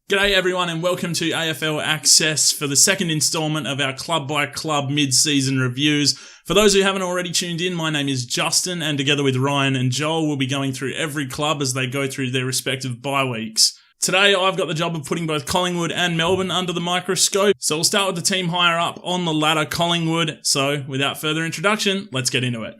G'day everyone and welcome to AFL Access for the second instalment of our club by club mid-season reviews. For those who haven't already tuned in, my name is Justin and together with Ryan and Joel we'll be going through every club as they go through their respective bye weeks. Today I've got the job of putting both Collingwood and Melbourne under the microscope, so we'll start with the team higher up on the ladder, Collingwood. So without further introduction, let's get into it.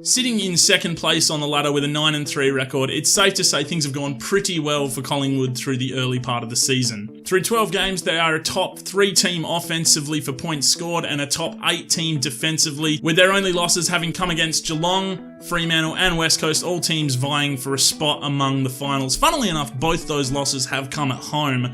Sitting in second place on the ladder with a 9-3 record, it's safe to say things have gone pretty well for Collingwood through the early part of the season. Through 12 games, they are a top 3 team offensively for points scored and a top 8 team defensively, with their only losses having come against Geelong, Fremantle and West Coast, all teams vying for a spot among the finals. Funnily enough, both those losses have come at home,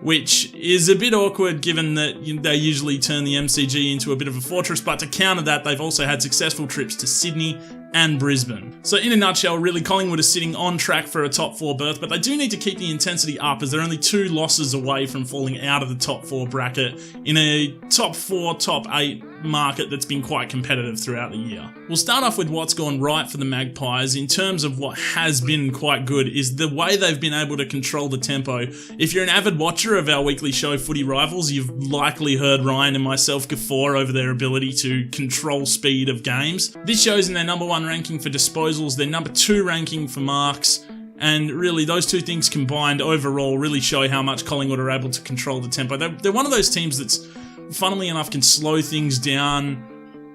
which is a bit awkward given that they usually turn the MCG into a bit of a fortress, but to counter that, they've also had successful trips to Sydney and Brisbane. So in a nutshell, really, Collingwood is sitting on track for a top 4 berth, but they do need to keep the intensity up as they're only 2 losses away from falling out of the top 4 bracket in a top 4, top 8 market that's been quite competitive throughout the year. We'll start off with what's gone right for the Magpies in terms of what has been quite good is the way they've been able to control the tempo. If you're an avid watcher of our weekly show Footy Rivals, you've likely heard Ryan and myself guffaw over their ability to control speed of games. This shows in their number 1 ranking for disposals, their number 2 ranking for marks, and really those two things combined overall really show how much Collingwood are able to control the tempo. They're one of those teams that's, funnily enough, can slow things down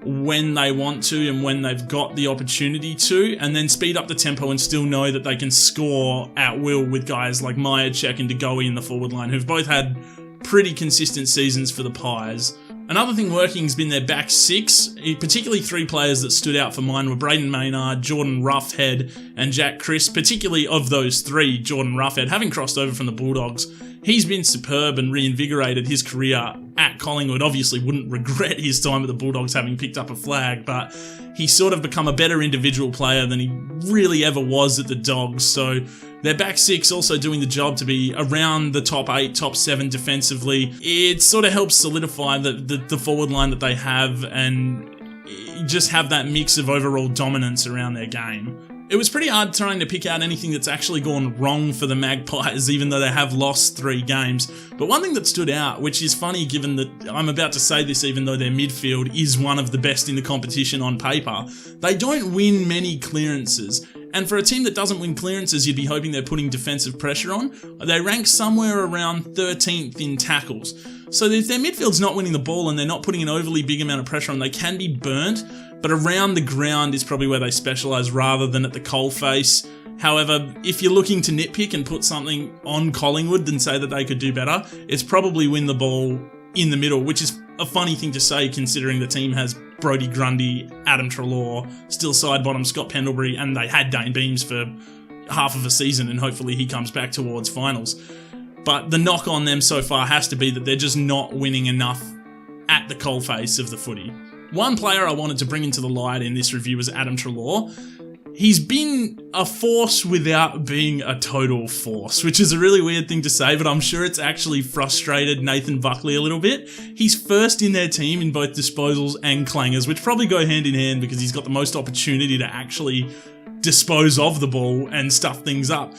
when they want to and when they've got the opportunity to, and then speed up the tempo and still know that they can score at will with guys like Myercheck and DeGoey in the forward line, who've both had pretty consistent seasons for the Pies. Another thing working has been their back 6, particularly 3 players that stood out for mine were Braden Maynard, Jordan Roughhead and Jack Crisp. Particularly of those 3, Jordan Roughhead, having crossed over from the Bulldogs, he's been superb and reinvigorated his career at Collingwood. Obviously wouldn't regret his time at the Bulldogs having picked up a flag, but he's sort of become a better individual player than he really ever was at the Dogs. So their back 6 also doing the job to be around the top 8, top 7 defensively. It sort of helps solidify the forward line that they have and just have that mix of overall dominance around their game. It was pretty hard trying to pick out anything that's actually gone wrong for the Magpies, even though they have lost 3 games. But one thing that stood out, which is funny given that I'm about to say this even though their midfield is one of the best in the competition on paper, they don't win many clearances. And for a team that doesn't win clearances, you'd be hoping they're putting defensive pressure on. They rank somewhere around 13th in tackles. So if their midfield's not winning the ball and they're not putting an overly big amount of pressure on, they can be burnt. But around the ground is probably where they specialise rather than at the coalface. However, if you're looking to nitpick and put something on Collingwood and say that they could do better, it's probably win the ball in the middle, which is a funny thing to say considering the team has Brodie Grundy, Adam Treloar, still side bottom Scott Pendlebury, and they had Dane Beams for half of a season and hopefully he comes back towards finals. But the knock on them so far has to be that they're just not winning enough at the coalface of the footy. One player I wanted to bring into the light in this review was Adam Treloar. He's been a force without being a total force, which is a really weird thing to say, but I'm sure it's actually frustrated Nathan Buckley a little bit. He's first in their team in both disposals and clangers, which probably go hand in hand because he's got the most opportunity to actually dispose of the ball and stuff things up.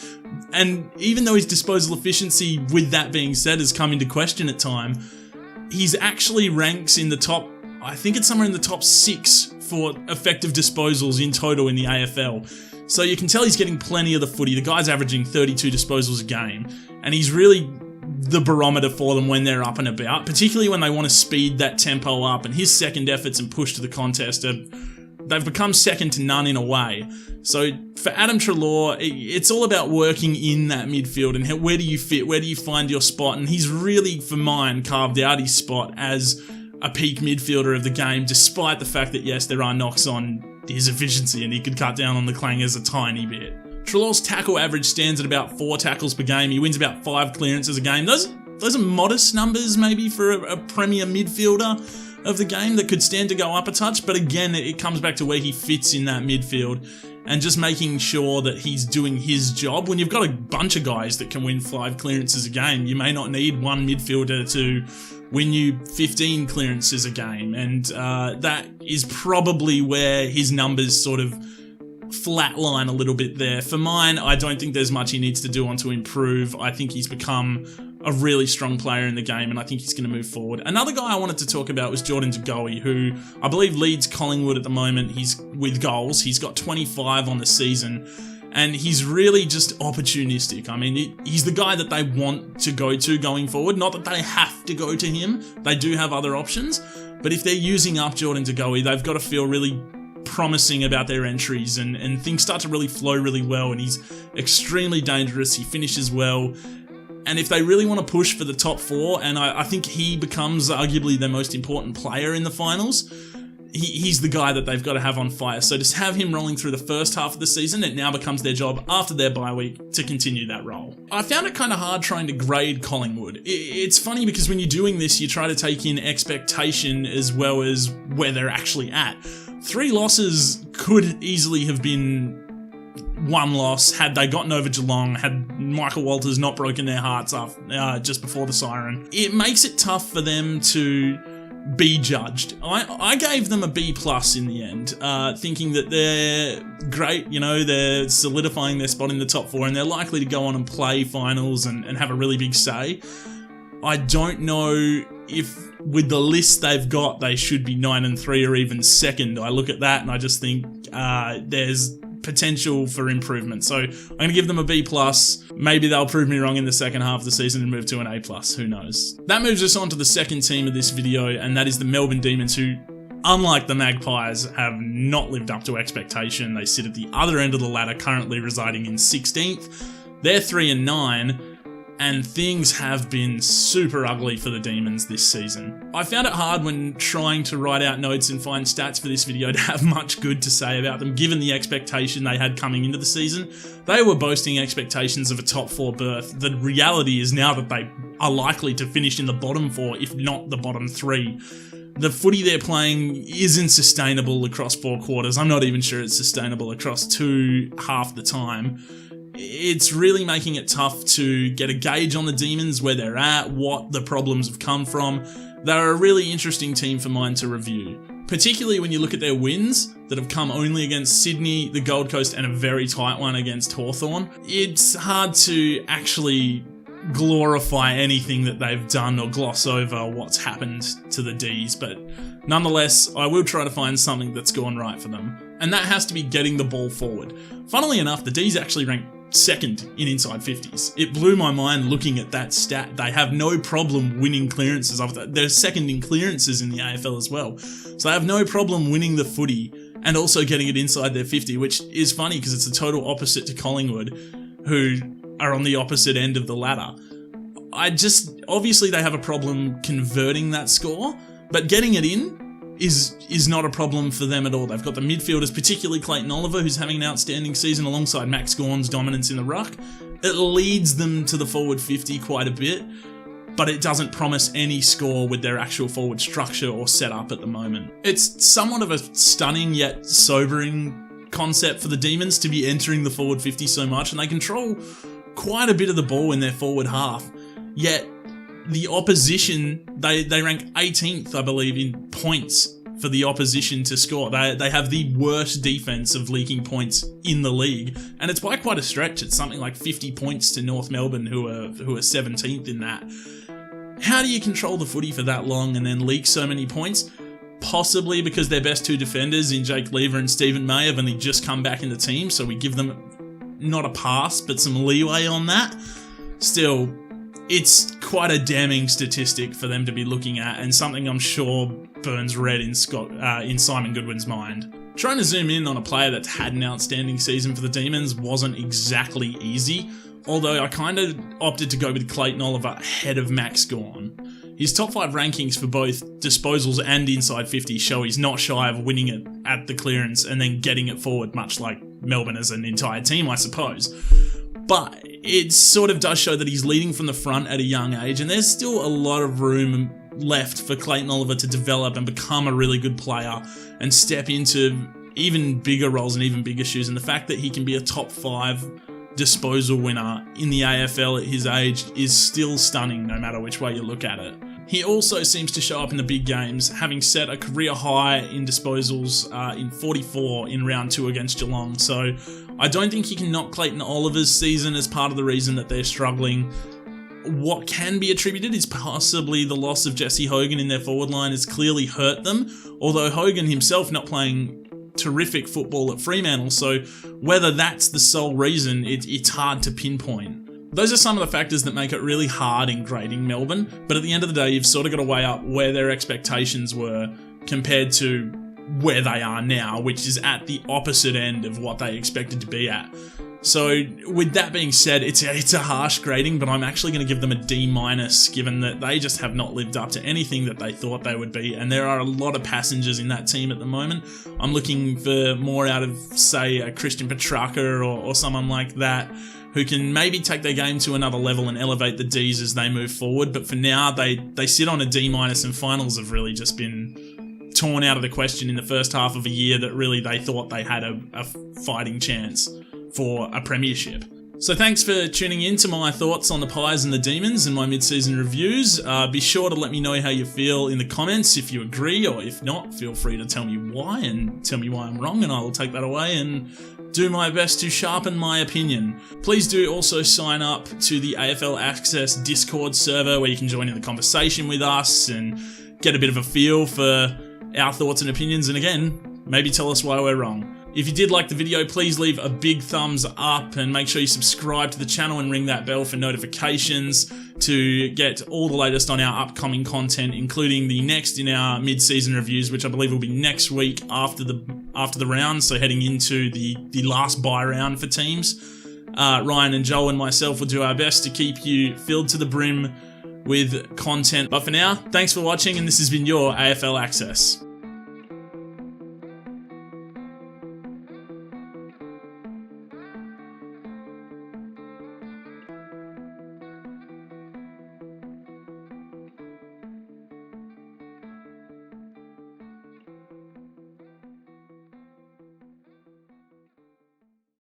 And even though his disposal efficiency, with that being said, has come into question at time, he's actually ranks in the top, I think it's somewhere in the top 6 for effective disposals in total in the AFL. So you can tell he's getting plenty of the footy. The guy's averaging 32 disposals a game, and he's really the barometer for them when they're up and about, particularly when they want to speed that tempo up, and his second efforts and push to the contest they've become second to none in a way. So for Adam Treloar, it's all about working in that midfield and where do you fit, where do you find your spot, and he's really, for mine, carved out his spot as a peak midfielder of the game, despite the fact that, yes, there are knocks on his efficiency and he could cut down on the clangers a tiny bit. Treloar's tackle average stands at about 4 tackles per game. He wins about 5 clearances a game. Those are modest numbers maybe for a premier midfielder of the game that could stand to go up a touch, but again, it comes back to where he fits in that midfield and just making sure that he's doing his job. When you've got a bunch of guys that can win 5 clearances a game, you may not need one midfielder to win you 15 clearances a game, and that is probably where his numbers sort of flatline a little bit there. For mine, I don't think there's much he needs to do on to improve. I think he's become a really strong player in the game, and I think he's going to move forward. Another guy I wanted to talk about was Jordan De Goey, who I believe leads Collingwood at the moment. He's with goals. He's got 25 on the season, and he's really just opportunistic. I mean, he's the guy that they want to go to going forward. Not that they have to go to him. They do have other options, but if they're using up Jordan De Goey, they've got to feel really promising about their entries, and things start to really flow really well, and he's extremely dangerous. He finishes well. And if they really want to push for the top 4, and I think he becomes arguably their most important player in the finals, he's the guy that they've got to have on fire. So just have him rolling through the first half of the season. It now becomes their job after their bye week to continue that role. I found it kind of hard trying to grade Collingwood. It's funny because when you're doing this, you try to take in expectation as well as where they're actually at. 3 losses could easily have been 1 loss had they gotten over Geelong, had Michael Walters not broken their hearts up just before the siren. It makes it tough for them to be judged. I gave them a B+ in the end, thinking that they're great, they're solidifying their spot in the top 4, and they're likely to go on and play finals and have a really big say. I don't know if with the list they've got, they should be 9-3 or even second. I look at that and I just think there's potential for improvement. So I'm going to give them a B+. Maybe they'll prove me wrong in the second half of the season and move to an A+. Who knows? That moves us on to the second team of this video, and that is the Melbourne Demons, who, unlike the Magpies, have not lived up to expectation. They sit at the other end of the ladder, currently residing in 16th. They're 3-9. And things have been super ugly for the Demons this season. I found it hard when trying to write out notes and find stats for this video to have much good to say about them, given the expectation they had coming into the season. They were boasting expectations of a top 4 berth. The reality is now that they are likely to finish in the bottom 4, if not the bottom 3. The footy they're playing isn't sustainable across 4 quarters. I'm not even sure it's sustainable across 2 half the time. It's really making it tough to get a gauge on the Demons, where they're at, what the problems have come from. They're a really interesting team for mine to review, particularly when you look at their wins that have come only against Sydney, the Gold Coast, and a very tight one against Hawthorn. It's hard to actually glorify anything that they've done or gloss over what's happened to the Ds, but nonetheless, I will try to find something that's gone right for them, and that has to be getting the ball forward. Funnily enough, the Ds actually rank second in inside 50s. It blew my mind looking at that stat. They have no problem winning clearances. They're second in clearances in the AFL as well. So they have no problem winning the footy and also getting it inside their 50, which is funny because it's the total opposite to Collingwood, who are on the opposite end of the ladder. Obviously they have a problem converting that score, but getting it in is not a problem for them at all. They've got the midfielders, particularly Clayton Oliver, who's having an outstanding season alongside Max Gawn's dominance in the ruck. It leads them to the forward 50 quite a bit, but it doesn't promise any score with their actual forward structure or setup at the moment. It's somewhat of a stunning yet sobering concept for the Demons to be entering the forward 50 so much, and they control quite a bit of the ball in their forward half, yet the opposition, they rank 18th, I believe, in points for the opposition to score. They have the worst defense of leaking points in the league, and it's by quite a stretch. It's something like 50 points to North Melbourne, who are 17th in that. How do you control the footy for that long and then leak so many points? Possibly because their best 2 defenders in Jake Lever and Stephen May have only just come back in the team, so we give them not a pass, but some leeway on that. Still, it's quite a damning statistic for them to be looking at, and something I'm sure burns red in Simon Goodwin's mind. Trying to zoom in on a player that's had an outstanding season for the Demons wasn't exactly easy, although I kind of opted to go with Clayton Oliver ahead of Max Gawn. His top 5 rankings for both disposals and inside 50 show he's not shy of winning it at the clearance and then getting it forward, much like Melbourne as an entire team, I suppose. But it sort of does show that he's leading from the front at a young age, and there's still a lot of room left for Clayton Oliver to develop and become a really good player and step into even bigger roles and even bigger shoes. And the fact that he can be a top 5 disposal winner in the AFL at his age is still stunning, no matter which way you look at it. He also seems to show up in the big games, having set a career high in disposals in 44 in round 2 against Geelong. So I don't think he can knock Clayton Oliver's season as part of the reason that they're struggling. What can be attributed is possibly the loss of Jesse Hogan in their forward line has clearly hurt them, although Hogan himself not playing terrific football at Fremantle, so whether that's the sole reason, it's hard to pinpoint. Those are some of the factors that make it really hard in grading Melbourne, but at the end of the day, you've sort of got to weigh up where their expectations were compared to where they are now, which is at the opposite end of what they expected to be at. So with that being said, it's a harsh grading, but I'm actually going to give them a D-, given that they just have not lived up to anything that they thought they would be, and there are a lot of passengers in that team at the moment. I'm looking for more out of, say, a Christian Petrarca or someone like that, who can maybe take their game to another level and elevate the Ds as they move forward. But for now, they sit on a D-, and finals have really just been torn out of the question in the first half of a year that really they thought they had a fighting chance for a premiership. So thanks for tuning in to my thoughts on the Pies and the Demons and my mid-season reviews. Be sure to let me know how you feel in the comments, if you agree, or if not, feel free to tell me why and tell me why I'm wrong, and I will take that away and do my best to sharpen my opinion. Please do also sign up to the AFL Access Discord server where you can join in the conversation with us and get a bit of a feel for our thoughts and opinions, and again, maybe tell us why we're wrong. If you did like the video, please leave a big thumbs up and make sure you subscribe to the channel and ring that bell for notifications to get all the latest on our upcoming content, including the next in our mid-season reviews, which I believe will be next week after the round, so heading into the last bye round for teams. Ryan and Joel and myself will do our best to keep you filled to the brim with content. But for now, thanks for watching, and this has been your AFL Access.